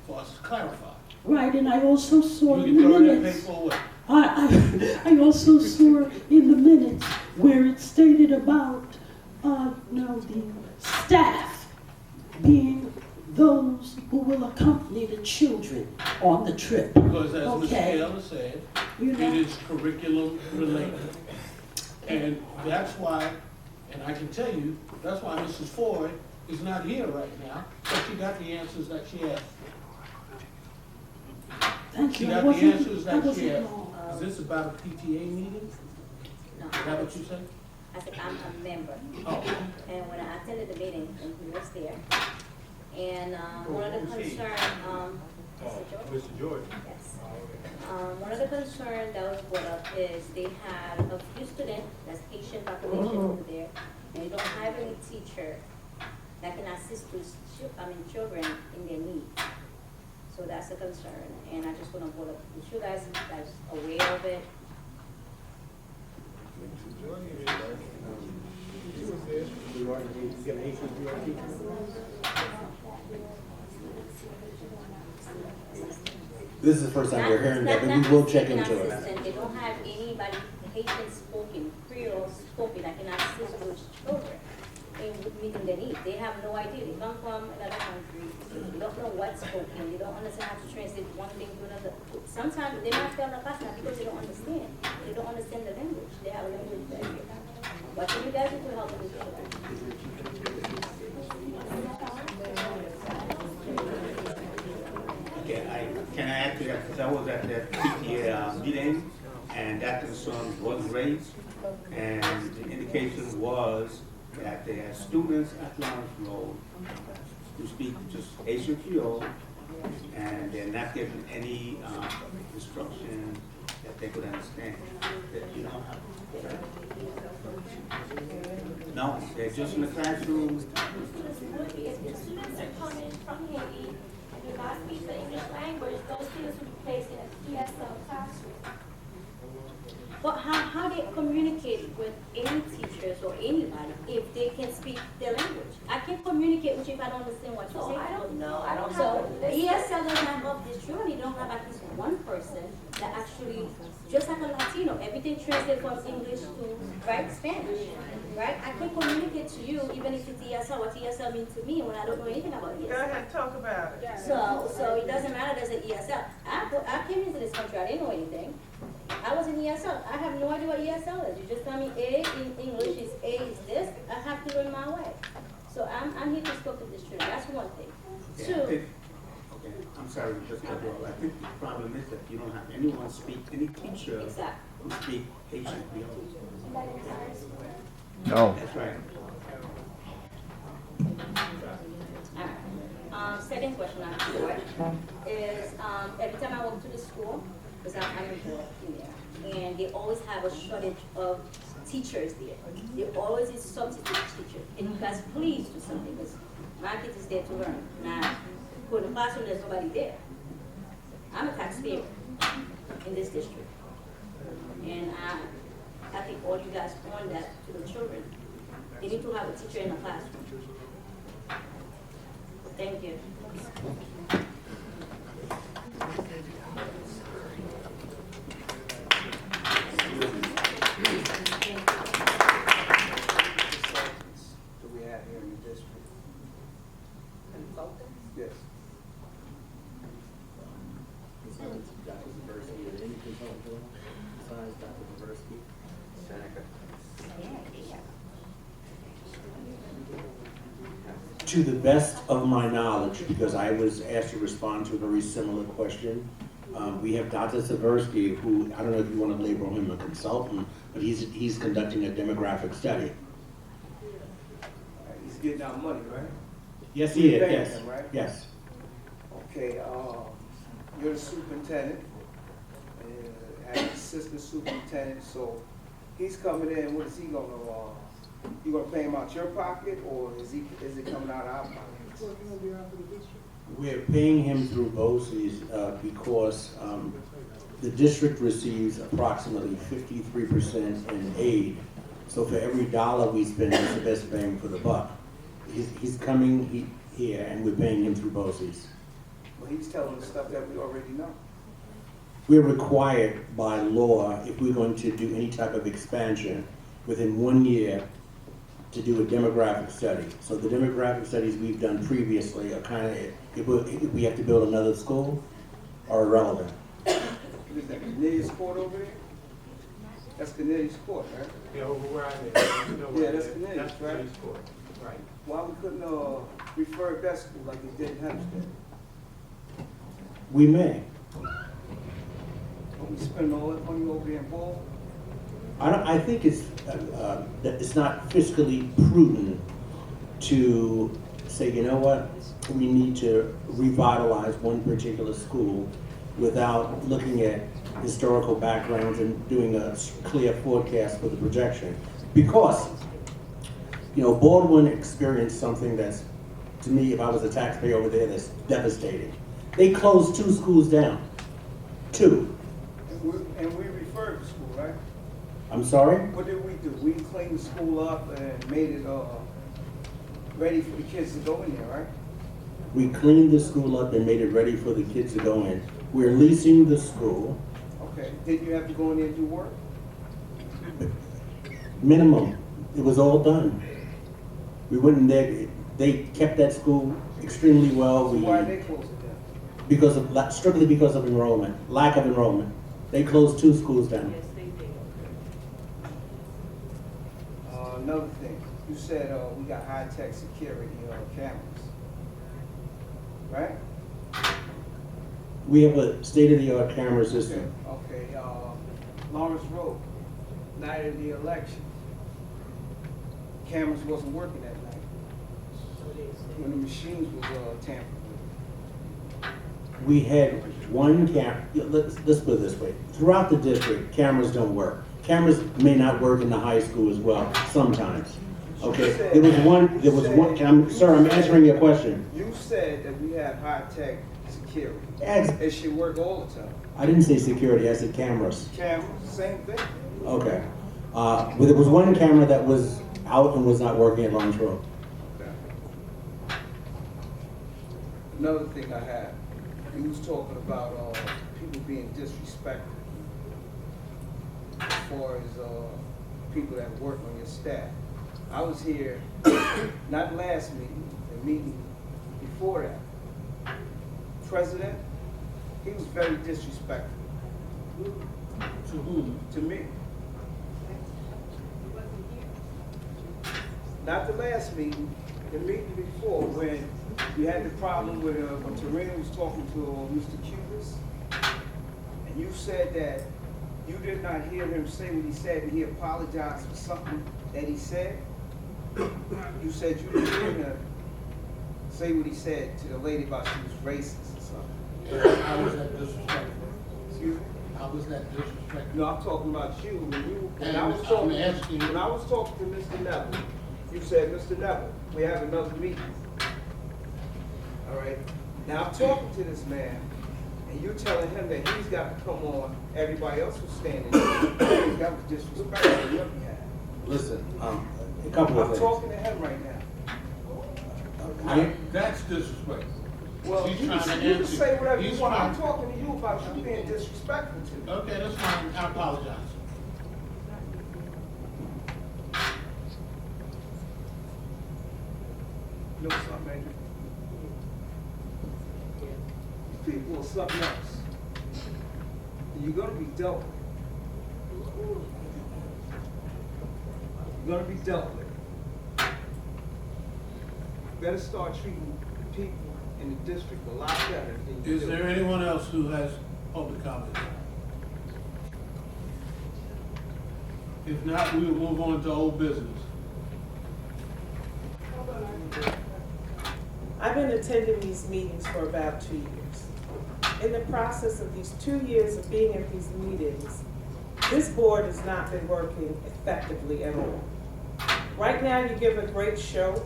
for us to clarify. Right, and I also saw You in can the throw that minutes. paper away. I also saw in the minutes where it stated about the staff being those who will accompany the children on the trip. Because as Ms. Okay. Taylor said, You it know, is curriculum related. And that's why, and I can tell you, that's why Mrs. Ford is not here right now, but she got the answers that she asked. thank She you. got I the wasn't- answers I that she wasn't asked. wrong. Is this about a PTA meeting? No, Is that what you said? I said I'm a member. Oh. And when I attended the meeting, and he was there, and one of the concerns, Mr. George. yes. One of the concerns that was brought up is they had a few students, that's Asian population over there, and they don't have any teacher that can assist those children in their needs. So that's a concern, and I just want to bring up, you guys aware of it. This is the first time we're hearing that, but we will check into it. They don't have anybody Haitian spoken, Creole spoken that can assist those children in meeting their needs. They have no idea. They come from another country. They don't know what's spoken. They don't understand how to translate one thing to another. Sometimes they might fail the class not because they don't understand. They don't understand the language. They have a language barrier. What can you guys do to help these children? Okay, can I add to that? Because I was at that PTA meeting, And that concern was raised, and the indication was that they had students at Lawrence Road who speak just Haitian Creole, and they're not given any instruction that they could understand. That you don't have. No, they're just in the classroom. If the students are coming from Haiti and do not speak the English language, those students will be placed in an ESL classroom. But how they communicate with any teachers or anybody if they can speak their language? I can't communicate with you if I don't understand what you're So saying. I don't know, I don't have So a list. ESL does not have this surely don't have at least one person that actually, just like a Latino, everything translates from English to Spanish, right? I can communicate to you even if it's ESL, what ESL means to me when I don't know anything about ESL. Go ahead, talk about it. So it doesn't matter there's an ESL. I came into this country, I didn't know anything. I was in ESL. I have no idea what ESL is. You just tell me A in English is A is this. I have to learn my way. So I'm here to speak to this children. That's one thing. Two. Okay, I'm sorry, just cut you off. I think the problem is that you don't have anyone speak, any teacher Exactly. who speak Haitian Creole. In that entire school. No. That's right. Alright. Second question I have is every time I walk to the school, because I'm involved in there, and they always have a shortage of teachers there. There always is substitute teachers. And you guys please do something, because my kid is there to learn. Now, go in the classroom, there's nobody there. I'm a taxpayer in this district. And I think all you guys want that to the children. They need to have a teacher in the classroom. Thank you. Do we have here in the district? Consultants? Yes. Dr. Zaversky, or any consultant besides Dr. Zaversky? Seneca. To the best of my knowledge, because I was asked to respond to a very similar question, we have Dr. Zaversky, who, I don't know if you want to label him a consultant, but he's conducting a demographic study. He's getting our money, right? Yes, he is, Paying yes, him, right? yes. Okay, you're the superintendent, and assistant superintendent, so he's coming in, what is he gonna, you gonna pay him out your pocket, or is it coming out of our pockets? We're paying him through BOCES because the district receives approximately 53% in aid. So for every dollar we spend, it's the best bang for the buck. He's coming here and we're paying him through BOCES. But he's telling us stuff that we already know. We're required by law, if we're going to do any type of expansion, within 1 year to do a demographic study. So the demographic studies we've done previously are kind of, if we have to build another school, are irrelevant. Is that Cornelius Court over there? That's Cornelius Court, right? Yeah, over where I live. Yeah, that's Cornelius, That's right? Cornelius Court, right. Why we couldn't refer that school like they did in Hempstead? We may. Don't we spend all that money over there in Baldwin? I think it's not fiscally prudent to say, you know what, we need to revitalize one particular school without looking at historical backgrounds and doing a clear forecast for the projection. Because, you know, Baldwin experienced something that's, to me, if I was a taxpayer over there, that's devastating. They closed 2 schools down. 2. And we referred the school, right? I'm sorry? What did we do? We cleaned the school up and made it ready for the kids to go in there, right? We cleaned the school up and made it ready for the kids to go in. We're leasing the school, Okay. Didn't you have to go in there and do work? minimum. It was all done. We went in there, they kept that school extremely well. So why they closed it down? Because of, strictly because of enrollment, lack of enrollment. They closed 2 schools down. Another thing, you said we got high-tech security cameras, right? We have a state-of-the-art camera system. Okay. Lawrence Road, night of the election. Cameras wasn't working that night when the machines was tampered with. We had one let's put it this way. Throughout the district, cameras don't work. Cameras may not work in the high school as well, sometimes. Okay, there was one, sir, I'm answering your question. You said that we had high-tech security. Ex- It should work all the time. I didn't say security, I said cameras. Cameras, same thing. Okay. But there was one camera that was out and was not working at Lawrence Road. Okay. Another thing I had, he was talking about people being disrespected as far as people that work on your staff. I was here, not last meeting, the meeting before that. President, he was very disrespectful. To whom? To me. Not the last meeting, the meeting before, when you had the problem with when Tarina was talking to Mr. Cubas, and you said that you did not hear him say what he said, and he apologized for something that he said. You said you didn't hear him say what he said to the lady about she was racist or something. How was that disrespectful? Excuse me? How was that disrespectful? No, I'm talking about you. When I was talking to Mr. Neville, you said, Mr. Neville, we have another meeting. All right. Now I'm talking to this man, and you're telling him that he's got to come on. Everybody else was standing there. That was disrespectful on your behalf. Listen, a couple of I'm things. talking to him right now. That's disrespectful. Well, He's you trying to can answer. say whatever you He's want. I'm trying- talking to you about you being disrespectful to me. Okay, that's fine. I apologize. You know something, man? People are something else. And you're gonna be dealt with. You're gonna be dealt with. You better start treating people in the district a lot better than you Is do. there anyone else who has public comment? If not, we will move on to old business. I've been attending these meetings for about 2 years. In the process of these 2 years of being at these meetings, this board has not been working effectively at all. Right now, you give a great show.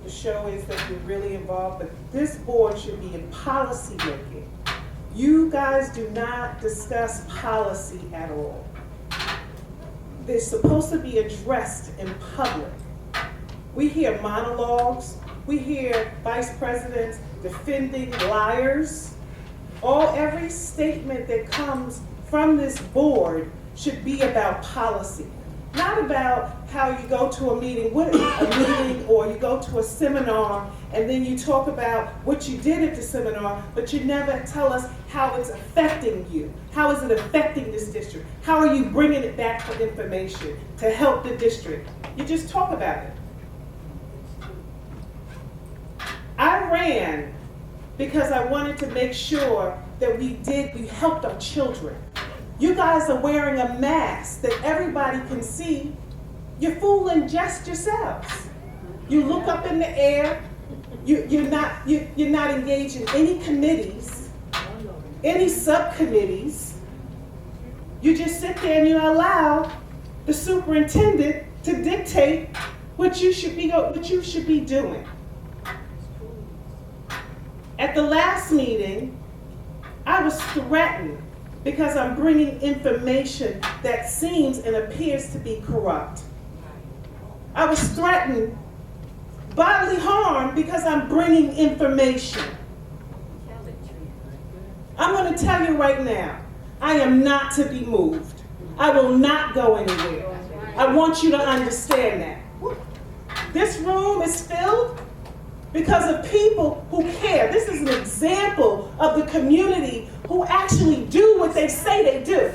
The show is that you're really involved, but this board should be in policy making. You guys do not discuss policy at all. They're supposed to be addressed in public. We hear monologues. We hear vice presidents defending liars. Every statement that comes from this board should be about policy, not about how you go to a meeting or you go to a seminar and then you talk about what you did at the seminar, but you never tell us how it's affecting you. How is it affecting this district? How are you bringing it back for information to help the district? You just talk about it. I ran because I wanted to make sure that we helped our children. You guys are wearing a mask that everybody can see. You're fooling just yourselves. You look up in the air. You're not engaged in any committees, any subcommittees. You just sit there and you allow the superintendent to dictate what you should be doing. At the last meeting, I was threatened because I'm bringing information that seems and appears to be corrupt. I was threatened bodily harm because I'm bringing information. I'm going to tell you right now, I am not to be moved. I will not go anywhere. I want you to understand that. This room is filled because of people who care. This is an example of the community who actually do what they say they do.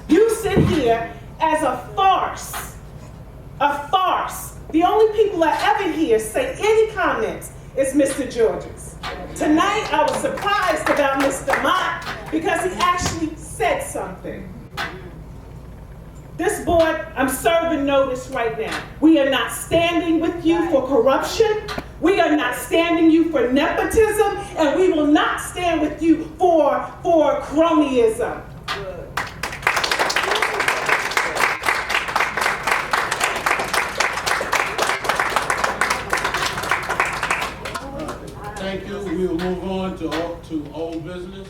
You sit here as a farce. A farce. The only people I ever hear say any comments is Mr. Georges. Tonight I was surprised about Mr. Mott because he actually said something. This board, I'm serving notice right now. We are not standing with you for corruption. We are not standing you for nepotism, and we will not stand with you for cronyism. Thank you. We will move on to old business.